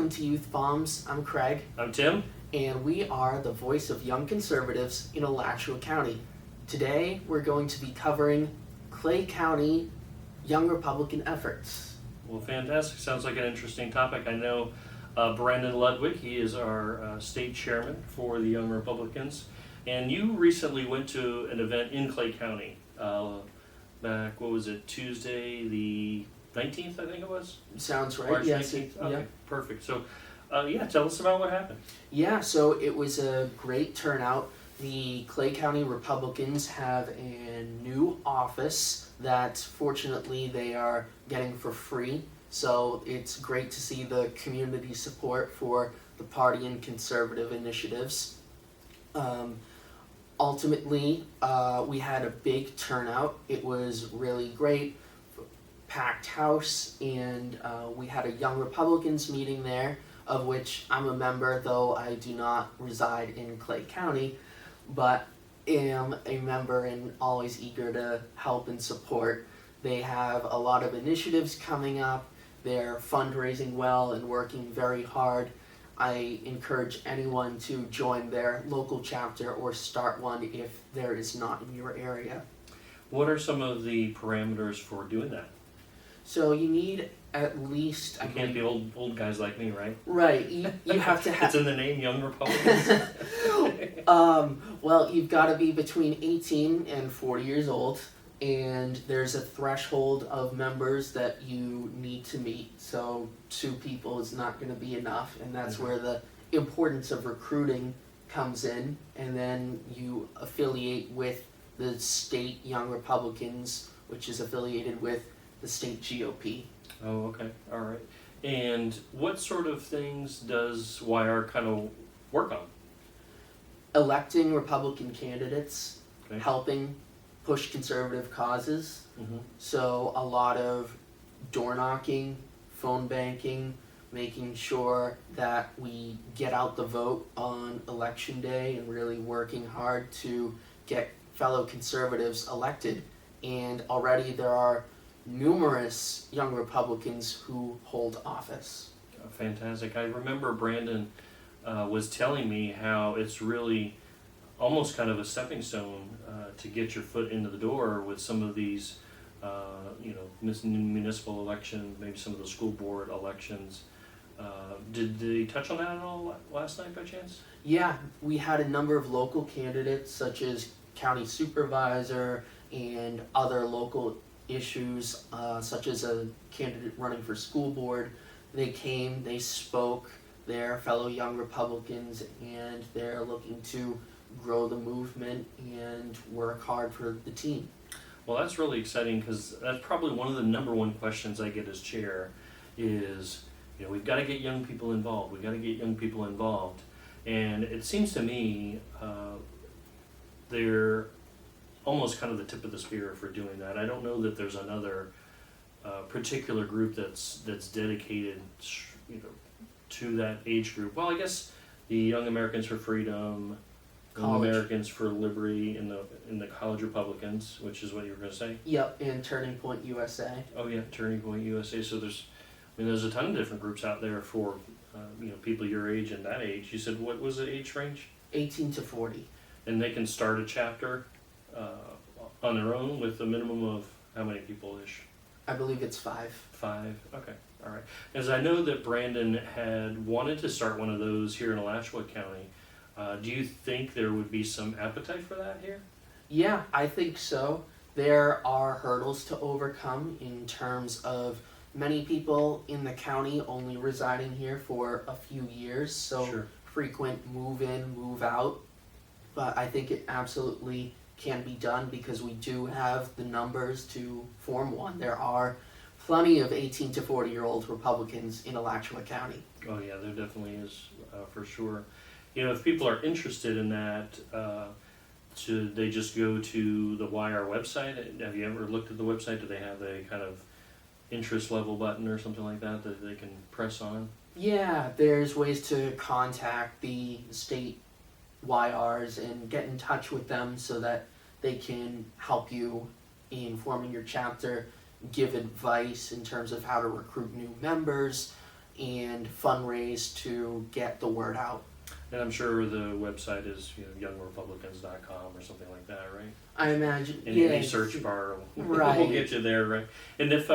Welcome to Youth Bombs. I'm Craig, I'm Tim. and we are the voice of young conservatives in Alachua County. Today, we're going to be covering Clay County young Republican efforts. Well, fantastic. Sounds like an interesting topic. I know Brandon Ludwig, he is our state chairman for the Young Republicans. And you recently went to an event in Clay County back, what was it, Tuesday the 19th, I think it was? Sounds right. March Yes. 19th? Yeah. Okay, perfect. So, tell us about what happened. Yeah, so it was a great turnout. The Clay County Republicans have a new office that fortunately they are getting for free. So it's great to see the community support for the party and conservative initiatives. Ultimately, we had a big turnout. It was really great, packed house, and we had a Young Republicans meeting there, of which I'm a member, though I do not reside in Clay County, but am a member and always eager to help and support. They have a lot of initiatives coming up. They're fundraising well and working very hard. I encourage anyone to join their local chapter or start one if there is not in your area. What are some of the parameters for doing that? So you need at least... You can't be old guys like me, right? Right, you have to have... It's in the name, Young Republicans. Well, you've got to be between 18 and 40 years old, and there's a threshold of members that you need to meet. So 2 people is not going to be enough, and that's where the importance of recruiting comes in. And then you affiliate with the state Young Republicans, which is affiliated with the state GOP. Oh, okay. All right. And what sort of things does YR kind of work on? Electing Republican candidates, Okay. helping push conservative causes. Mm-hmm. So a lot of door knocking, phone banking, making sure that we get out the vote on election day and really working hard to get fellow conservatives elected. And already there are numerous young Republicans who hold office. Fantastic. I remember Brandon was telling me how it's really almost kind of a stepping stone to get your foot into the door with some of these, municipal elections, maybe some of the school board elections. Did they touch on that at all last night by chance? Yeah, we had a number of local candidates such as county supervisor and other local issues, such as a candidate running for school board. They came, they spoke, they're fellow young Republicans, and they're looking to grow the movement and work hard for the team. Well, that's really exciting because that's probably one of the number one questions I get as chair is, we've got to get young people involved. We've got to get young people involved. And it seems to me they're almost kind of the tip of the spear for doing that. I don't know that there's another particular group that's dedicated, to that age group. Well, I guess the Young Americans for Freedom, Young Americans for Liberty, in the College Republicans, which is what you were going to say. Yep, and Turning Point USA. Oh yeah, Turning Point USA. So there's a ton of different groups out there for people your age and that age. You said what was the age range? 18 to 40. And they can start a chapter on their own with a minimum of how many people-ish? I believe it's 5. 5? Okay, all right. As I know that Brandon had wanted to start one of those here in Alachua County, do you think there would be some appetite for that here? Yeah, I think so. There are hurdles to overcome in terms of many people in the county only residing here for a few years, so Sure. frequent move in, move out. But I think it absolutely can be done because we do have the numbers to form one. There are plenty of 18 to 40-year-old Republicans in Alachua County. Oh yeah, there definitely is, for sure. If people are interested in that, should they just go to the YR website? Have you ever looked at the website? Do they have a kind of interest level button or something like that they can press on? Yeah, there's ways to contact the state YRs and get in touch with them so that they can help you in forming your chapter, give advice in terms of how to recruit new members, and fundraise to get the word out. And I'm sure the website is youngrepublicans.com or something like that, right? I imagine. Any search bar Right. will get you there, right? And if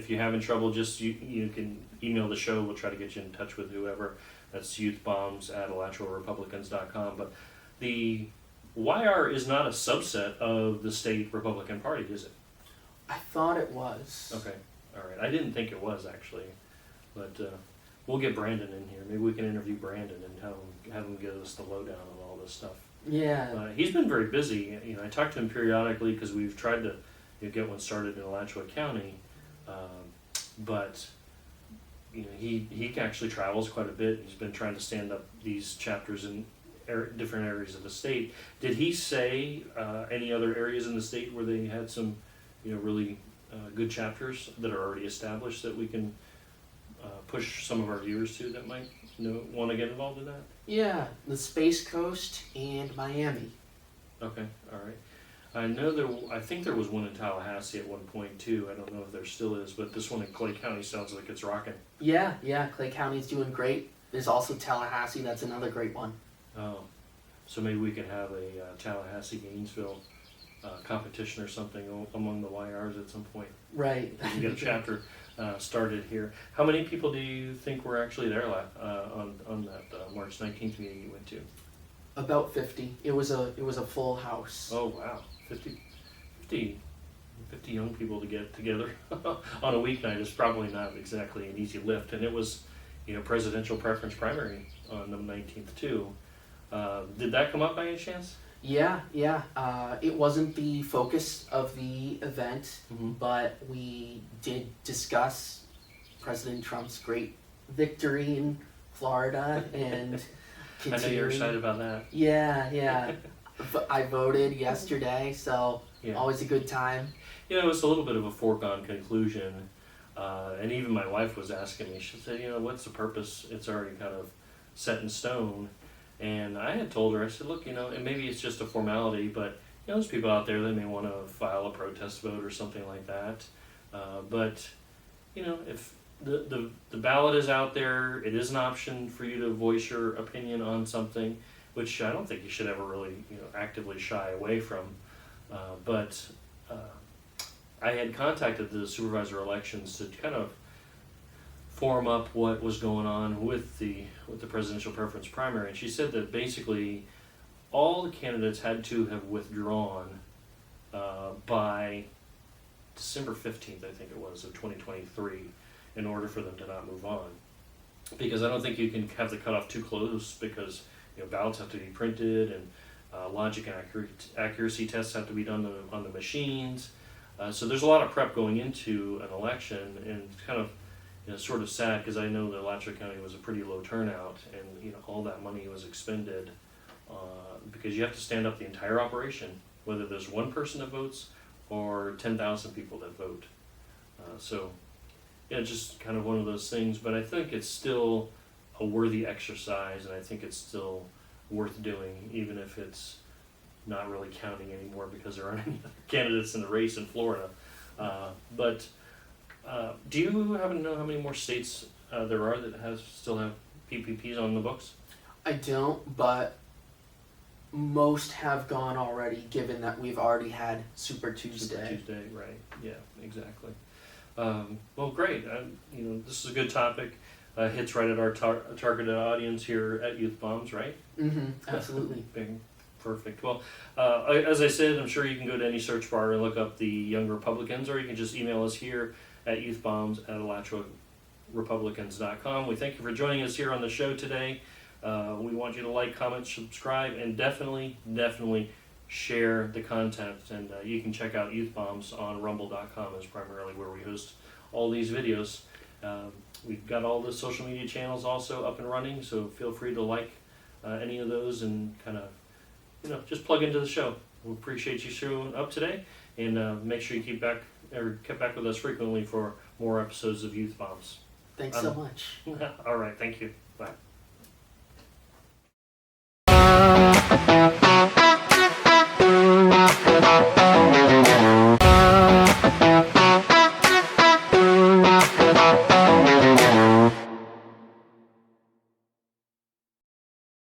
you're having trouble, just you can email the show. We'll try to get you in touch with whoever. That's youthbombs@alachuarepublicans.com. But the YR is not a subset of the state Republican Party, is it? I thought it was. Okay, all right. I didn't think it was actually, but we'll get Brandon in here. Maybe we can interview Brandon and have him give us the lowdown on all this stuff. Yeah. He's been very busy. I talk to him periodically because we've tried to get one started in Alachua County, but he actually travels quite a bit. He's been trying to stand up these chapters in different areas of the state. Did he say any other areas in the state where they had some, really good chapters that are already established that we can push some of our viewers to that might want to get involved in that? Yeah, the Space Coast and Miami. Okay, all right. I think there was one in Tallahassee at one point too. I don't know if there still is, but this one in Clay County sounds like it's rocking. Yeah, Clay County's doing great. There's also Tallahassee, that's another great one. Oh, so maybe we could have a Tallahassee-Gainesville competition or something among the YRs at some point. Right. We can get a chapter started here. How many people do you think were actually there on that March 19th meeting you went to? About 50. It was a full house. Oh wow, 50 young people to get together on a weeknight is probably not exactly an easy lift. And it was, presidential preference primary on the 19th too. Did that come up by any chance? Yeah. It wasn't the focus of the event, but we did discuss President Trump's great victory in Florida and I know you're excited about that. Yeah. I voted yesterday, so Yeah. always a good time. It was a little bit of a foregone conclusion. And even my wife was asking me, she said, what's the purpose? It's already kind of set in stone. And I had told her, I said, look, and maybe it's just a formality, but there's people out there that may want to file a protest vote or something like that. But if the ballot is out there, it is an option for you to voice your opinion on something, which I don't think you should ever really actively shy away from. But I had contacted the supervisor elections to kind of form up what was going on with the presidential preference primary, and she said that basically all the candidates had to have withdrawn by December 15th, I think it was, of 2023, in order for them to not move on. Because I don't think you can have the cutoff too close, because ballots have to be printed, and logic and accuracy tests have to be done on the machines. So there's a lot of prep going into an election, and it's kind of sort of sad, because I know that Alachua County was a pretty low turnout, and all that money was expended because you have to stand up the entire operation, whether there's one person that votes or 10,000 people that vote. So just kind of one of those things, but I think it's still a worthy exercise, and I think it's still worth doing, even if it's not really counting anymore because there aren't any other candidates in the race in Florida. But do you happen to know how many more states there are that still have PPPs on the books? I don't, but most have gone already, given that we've already had Super Tuesday. Super Tuesday, right? Yeah, exactly. Well, great. This is a good topic. Hits right at our targeted audience here at Youth Bombs, right? Absolutely. Perfect. Well, as I said, I'm sure you can go to any search bar and look up the Young Republicans, or you can just email us here at youthbombs@alachuarepublicans.com. We thank you for joining us here on the show today. We want you to like, comment, subscribe, and definitely share the content. And you can check out Youth Bombs on rumble.com, is primarily where we host all these videos. We've got all the social media channels also up and running, so feel free to like any of those and kind of just plug into the show. We appreciate you showing up today, and make sure you keep back with us frequently for more episodes of Youth Bombs. Thanks so much. All right, thank you. Bye.